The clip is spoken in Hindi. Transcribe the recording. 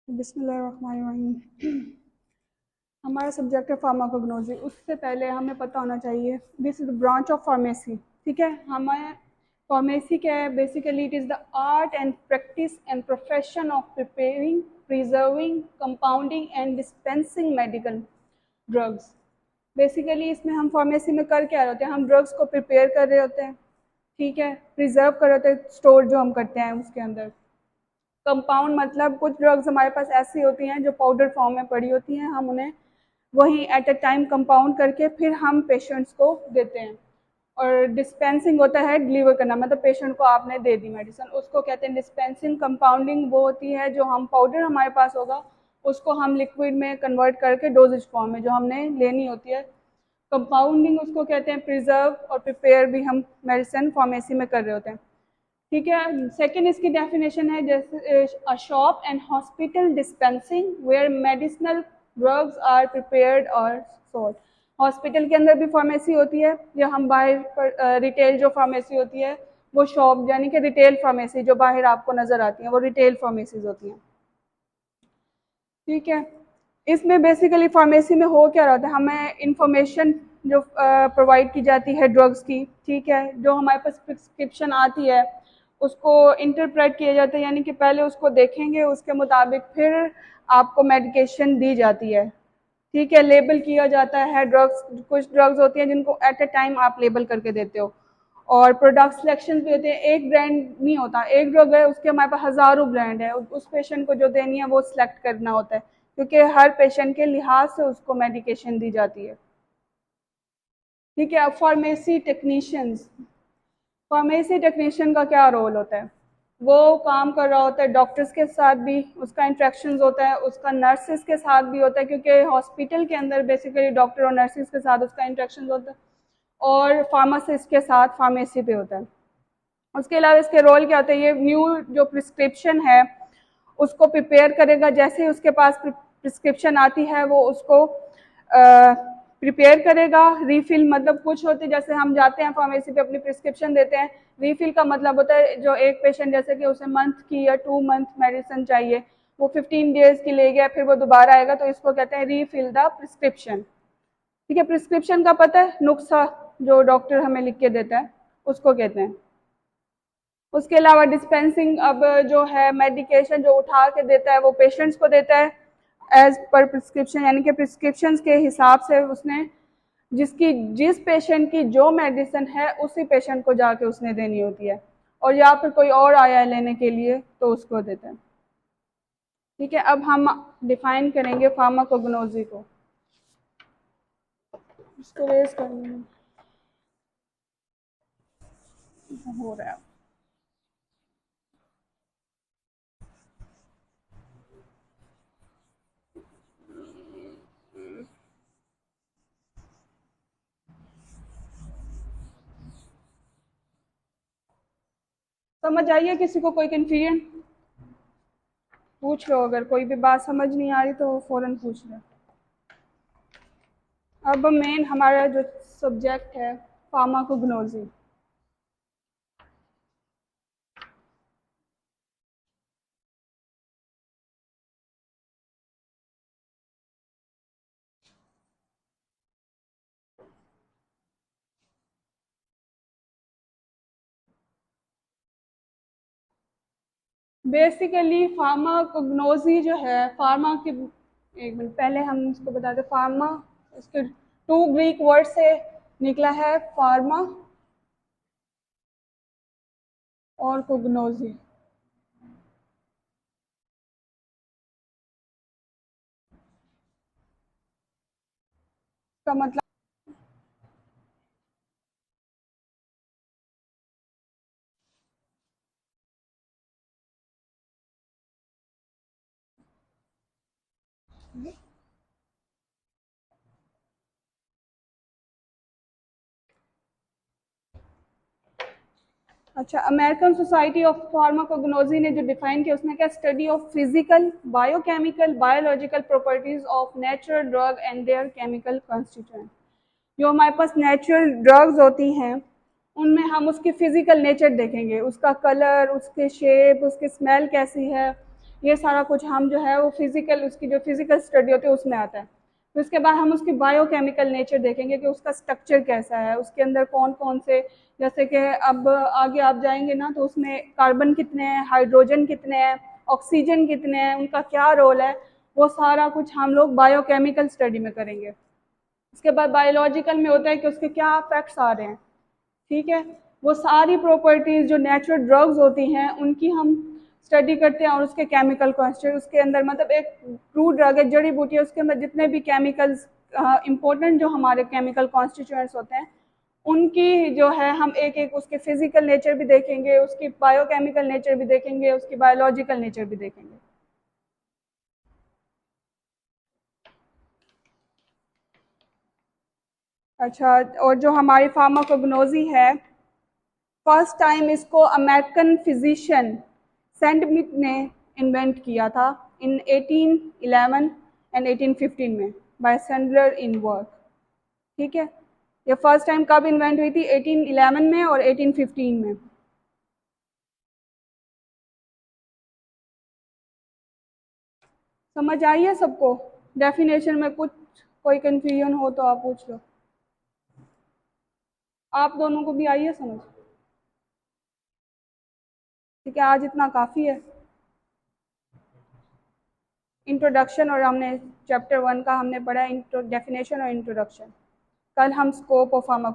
बिस्मिल्लाहिर्रहमानिर्रहीम। हमारा सब्जेक्ट है फार्माकोग्नोसी। उससे पहले हमें पता होना चाहिए this is branch of pharmacy. ठीक है, हमें फार्मेसी क्या है? Basically it is the art and practice and profession of preparing, preserving, compounding and dispensing medical drugs. Basically इसमें हम फार्मेसी में कर क्या रहे होते हैं? हम ड्रग्स को प्रिपेयर कर रहे होते हैं, ठीक है, प्रिजर्व कर रहे होते हैं, स्टोर जो हम करते हैं उसके अंदर। कंपाउंड मतलब कुछ ड्रग्स हमारे पास ऐसी होती हैं जो पाउडर फॉर्म में पड़ी होती हैं, हम उन्हें वहीं एट अ टाइम कंपाउंड करके फिर हम पेशेंट्स को देते हैं। और डिस्पेंसिंग होता है डिलीवर करना, मतलब पेशेंट को आपने दे दी मेडिसिन, उसको कहते हैं डिस्पेंसिंग। कंपाउंडिंग वो होती है जो हम पाउडर हमारे पास होगा उसको हम लिक्विड में कन्वर्ट करके डोजेज फॉर्म में जो हमने लेनी होती है। कंपाउंडिंग उसको कहते हैं प्रिजर्व, और प्रिपेयर भी हम मेडिसिन फार्मेसी में कर रहे होते हैं। ठीक है, सेकेंड इसकी डेफिनेशन है जैसे a shop and hospital dispensing where medicinal drugs are prepared और सोल्ड। हॉस्पिटल के अंदर भी फार्मेसी होती है, या हम बाहर रिटेल जो फार्मेसी होती है वो शॉप, यानी कि रिटेल फार्मेसी जो बाहर आपको नज़र आती हैं वो रिटेल फार्मेसीज होती हैं। ठीक है, इसमें बेसिकली फार्मेसी में हो क्या रहा होता है? हमें इंफॉर्मेशन जो प्रोवाइड की जाती है ड्रग्स की, ठीक है, जो हमारे पास प्रिस्क्रिप्शन आती है उसको इंटरप्रेट किया जाता है, यानी कि पहले उसको देखेंगे, उसके मुताबिक फिर आपको मेडिकेशन दी जाती है। ठीक है, लेबल किया जाता है ड्रग्स। कुछ ड्रग्स होती हैं जिनको एट अ टाइम आप लेबल करके देते हो, और प्रोडक्ट सिलेक्शन भी होते हैं। एक ब्रांड नहीं होता, एक ड्रग है उसके हमारे पास हज़ारों ब्रांड है, उस पेशेंट को जो देनी है वो सिलेक्ट करना होता है, क्योंकि हर पेशेंट के लिहाज से उसको मेडिकेशन दी जाती है। ठीक है, अब फार्मेसी टेक्नीशियंस, फार्मेसी टेक्नीशियन का क्या रोल होता है? वो काम कर रहा होता है डॉक्टर्स के साथ भी, उसका इंट्रैक्शन होता है, उसका नर्सेज के साथ भी होता है, क्योंकि हॉस्पिटल के अंदर बेसिकली डॉक्टर और नर्सेज के साथ उसका इंट्रैक्शन होता है, और फार्मासिस्ट के साथ फार्मेसी पे होता है। उसके अलावा इसके रोल क्या होता है? ये न्यू जो प्रिस्क्रिप्शन है उसको प्रिपेयर करेगा, जैसे ही उसके पास प्रिस्क्रिप्शन आती है वो उसको प्रिपेयर करेगा। रीफिल मतलब कुछ होते हैं, जैसे हम जाते हैं फार्मेसी पे अपनी प्रिस्क्रिप्शन देते हैं, रीफिल का मतलब होता है जो एक पेशेंट जैसे कि उसे मंथ की या 2 मंथ मेडिसिन चाहिए, वो 15 डेज की ले गया, फिर वो दोबारा आएगा, तो इसको कहते हैं रीफिल द प्रिस्क्रिप्शन। ठीक है, प्रिस्क्रिप्शन का पता है, नुस्खा जो डॉक्टर हमें लिख के देता है उसको कहते हैं। उसके अलावा डिस्पेंसिंग, अब जो है मेडिकेशन जो उठा के देता है वो पेशेंट्स को देता है एज पर प्रिस्क्रिप्शन, यानी कि प्रिस्क्रिप्शन के हिसाब से उसने जिस पेशेंट की जो मेडिसिन है उसी पेशेंट को जाके उसने देनी होती है, और या फिर कोई और आया है लेने के लिए तो उसको देता है। ठीक है, अब हम डिफाइन करेंगे फार्माकोग्नोसी को। इसको रेज करना हो रहा है। समझ आइए किसी को? कोई कन्फ्यूजन पूछ लो, अगर कोई भी बात समझ नहीं आ रही तो फ़ौरन पूछ लो। अब मेन हमारा जो सब्जेक्ट है फार्माकोग्नोसी। बेसिकली फार्माकोग्नोसी जो है, फार्मा के, एक मिनट पहले हम इसको बताते, फार्मा इसके 2 ग्रीक वर्ड से निकला है, फार्मा और कोग्नोसी। का मतलब अच्छा, अमेरिकन सोसाइटी ऑफ फार्माकोग्नोसी ने जो डिफाइन किया उसने क्या? Study of physical, biochemical, biological properties of natural drug and there chemical constituent. जो हमारे पास नेचुरल ड्रग्स होती हैं उनमें हम उसकी फिजिकल नेचर देखेंगे, उसका कलर, उसके शेप, उसकी स्मेल कैसी है, ये सारा कुछ हम जो है वो फिज़िकल, उसकी जो फिज़िकल स्टडी होती है उसमें आता है। फिर उसके बाद हम उसकी बायोकेमिकल नेचर देखेंगे कि उसका स्ट्रक्चर कैसा है, उसके अंदर कौन कौन से, जैसे कि अब आगे आप जाएंगे ना तो उसमें कार्बन कितने हैं, हाइड्रोजन कितने हैं, ऑक्सीजन कितने हैं, उनका क्या रोल है, वो सारा कुछ हम लोग बायोकेमिकल स्टडी में करेंगे। उसके बाद बायोलॉजिकल में होता है कि उसके क्या इफेक्ट्स आ रहे हैं, ठीक है। वो सारी प्रॉपर्टीज़ जो नेचुरल ड्रग्स होती हैं उनकी हम स्टडी करते हैं, और उसके केमिकल कॉन्स्टिट्यूट, उसके अंदर मतलब एक ट्रू ड्रग है, जड़ी बूटी है, उसके अंदर जितने भी केमिकल्स इंपॉर्टेंट जो हमारे केमिकल कॉन्स्टिट्यूएंट्स होते हैं उनकी जो है हम एक एक उसके फिजिकल नेचर भी देखेंगे, उसकी बायोकेमिकल नेचर भी देखेंगे, उसकी बायोलॉजिकल नेचर भी देखेंगे। अच्छा, और जो हमारी फार्माकोग्नोजी है, फर्स्ट टाइम इसको अमेरिकन फिजिशियन सैंडमिथ ने इन्वेंट किया था इन 1811 एंड 1815 में बाय सैंडलर इन वर्क, ठीक है। ये फर्स्ट टाइम कब इन्वेंट हुई थी? 1811 में और 1815 में। समझ आई है सबको? डेफिनेशन में कुछ कोई कंफ्यूजन हो तो आप पूछ लो। आप दोनों को भी आई है समझ? ठीक है, आज इतना काफ़ी है। इंट्रोडक्शन, और हमने चैप्टर 1 का हमने पढ़ा डेफिनेशन और इंट्रोडक्शन। कल हम स्कोप ऑफ फार्मा